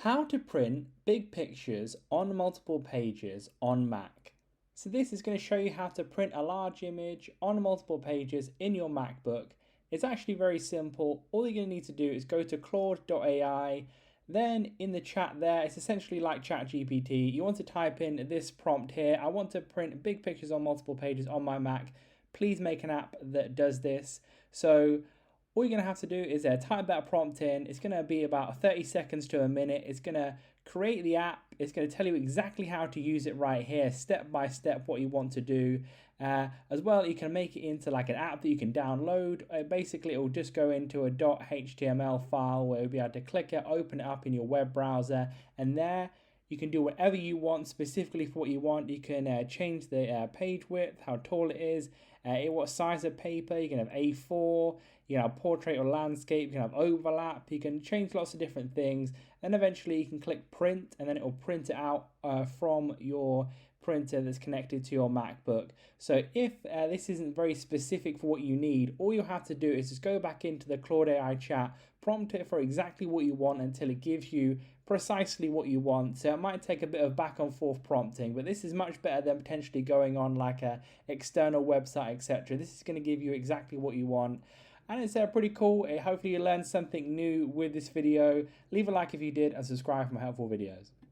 How to print big pictures on multiple pages on Mac. So this is going to show you how to print a large image on multiple pages in your MacBook. It's actually very simple. All you're going to need to do is go to Claude AI. Then in the chat there, it's essentially like ChatGPT. You want to type in this prompt here. I want to print big pictures on multiple pages on my Mac. Please make an app that does this. So all you're going to have to do is type that prompt in. It's going to be about 30 seconds to a minute. It's going to create the app. It's going to tell you exactly how to use it right here, step by step, what you want to do. As well, you can make it into like an app that you can download. Basically, it will just go into a .html file where you'll be able to click it, open it up in your web browser, and there you can do whatever you want specifically for what you want. You can change the page width, how tall it is, what size of paper. You can have A4, you can have portrait or landscape, you can have overlap, you can change lots of different things. Then eventually you can click print and then it will print it out from your printer that's connected to your MacBook. So if this isn't very specific for what you need, all you have to do is just go back into the Claude AI chat, prompt it for exactly what you want until it gives you precisely what you want. So it might take a bit of back and forth prompting, but this is much better than potentially going on like a external website, etc. This is going to give you exactly what you want. And it's pretty cool. Hopefully you learned something new with this video. Leave a like if you did and subscribe for more helpful videos.